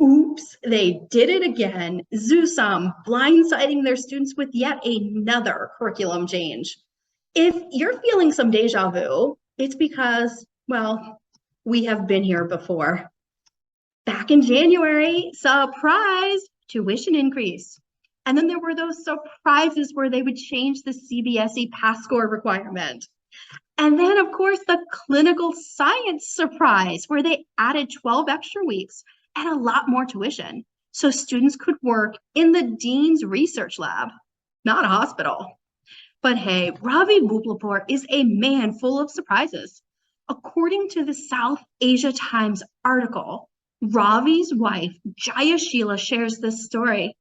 Oops, they did it again. XUSOM blindsiding their students with yet another curriculum change. If you're feeling some deja vu, it's because, well, we have been here before. Back in January, surprise, tuition increase. And then there were those surprises where they would change the CBSE pass score requirement. And then, of course, the clinical science surprise where they added 12 extra weeks and a lot more tuition so students could work in the dean's research lab, not a hospital. But hey, Ravi Buplapur is a man full of surprises. According to the South Asia Times article, Ravi's wife, Jaya Sheila, shares this story.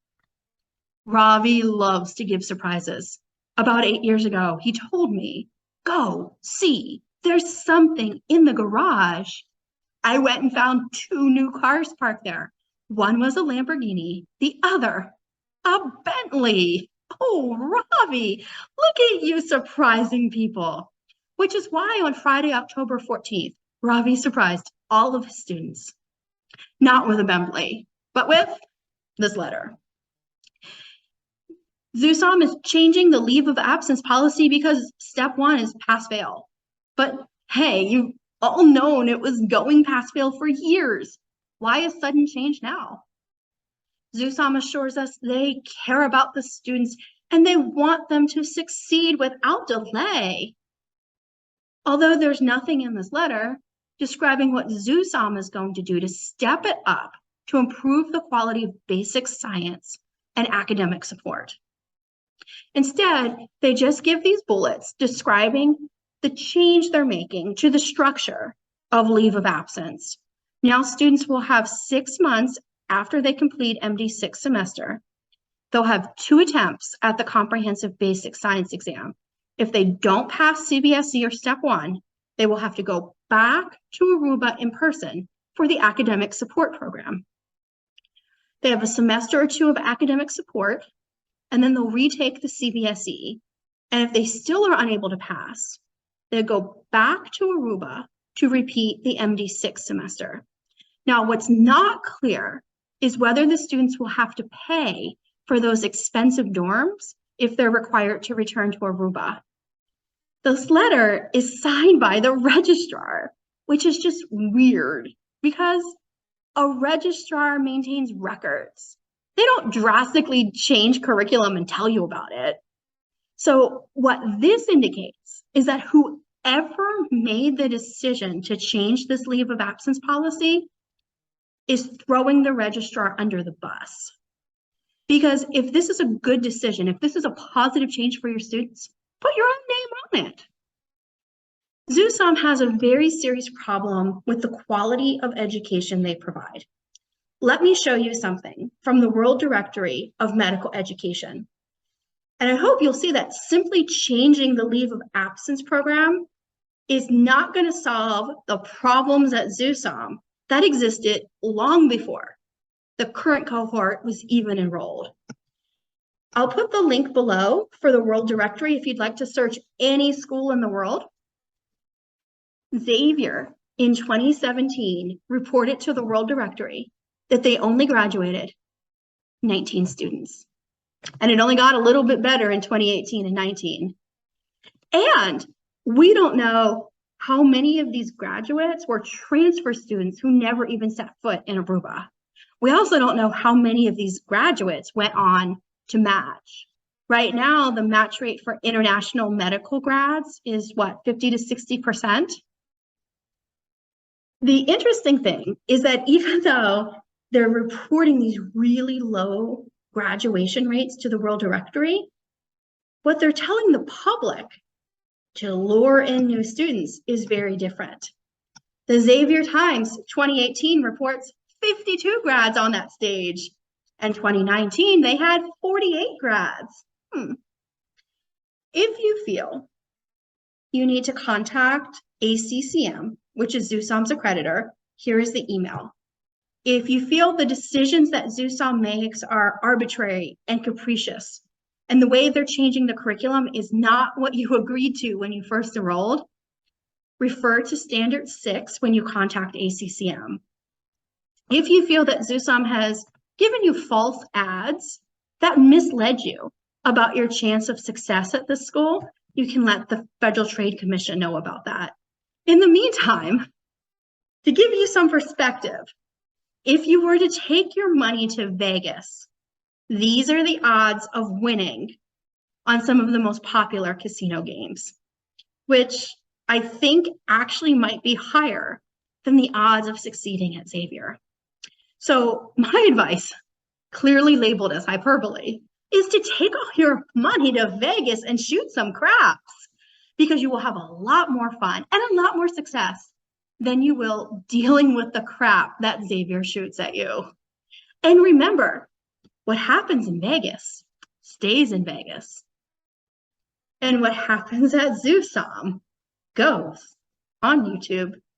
Ravi loves to give surprises. About 8 years ago, he told me, "Go, see, there's something in the garage." I went and found 2 new cars parked there. One was a Lamborghini, the other, a Bentley. Oh, Ravi, look at you surprising people. Which is why on Friday, October 14th, Ravi surprised all of his students. Not with a Bentley, but with this letter. XUSOM is changing the leave of absence policy because step 1 is pass-fail. But hey, you've all known it was going pass-fail for years. Why a sudden change now? XUSOM assures us they care about the students and they want them to succeed without delay. Although there's nothing in this letter describing what XUSOM is going to do to step it up to improve the quality of basic science and academic support. Instead, they just give these bullets describing the change they're making to the structure of leave of absence. Now students will have 6 months after they complete MD 6th semester. They'll have 2 attempts at the comprehensive basic science exam. If they don't pass CBSE or step 1, they will have to go back to Aruba in person for the academic support program. They have a semester or 2 of academic support, and then they'll retake the CBSE. And if they still are unable to pass, they'll go back to Aruba to repeat the MD 6th semester. Now, what's not clear is whether the students will have to pay for those expensive dorms if they're required to return to Aruba. This letter is signed by the registrar, which is just weird because a registrar maintains records. They don't drastically change curriculum and tell you about it. So what this indicates is that whoever made the decision to change this leave of absence policy is throwing the registrar under the bus. Because if this is a good decision, if this is a positive change for your students, put your own name on it. XUSOM has a very serious problem with the quality of education they provide. Let me show you something from the World Directory of Medical Education. And I hope you'll see that simply changing the leave of absence program is not going to solve the problems at XUSOM that existed long before the current cohort was even enrolled. I'll put the link below for the World Directory if you'd like to search any school in the world. Xavier in 2017 reported to the World Directory that they only graduated 19 students. And it only got a little bit better in 2018 and 19. And we don't know how many of these graduates were transfer students who never even set foot in Aruba. We also don't know how many of these graduates went on to match. Right now, the match rate for international medical grads is what, 50 to 60%? The interesting thing is that even though they're reporting these really low graduation rates to the World Directory, what they're telling the public to lure in new students is very different. The Xavier Times 2018 reports 52 grads on that stage, and 2019 they had 48 grads. If you feel you need to contact ACCM, which is XUSOM's accreditor, here is the email. If you feel the decisions that XUSOM makes are arbitrary and capricious, and the way they're changing the curriculum is not what you agreed to when you first enrolled, refer to Standard 6 when you contact ACCM. If you feel that XUSOM has given you false ads that misled you about your chance of success at this school, you can let the Federal Trade Commission know about that. In the meantime, to give you some perspective, if you were to take your money to Vegas, these are the odds of winning on some of the most popular casino games, which I think actually might be higher than the odds of succeeding at Xavier. So my advice, clearly labeled as hyperbole, is to take all your money to Vegas and shoot some craps, because you will have a lot more fun and a lot more success than you will dealing with the crap that Xavier shoots at you. And remember, what happens in Vegas stays in Vegas. And what happens at XUSOM goes on YouTube.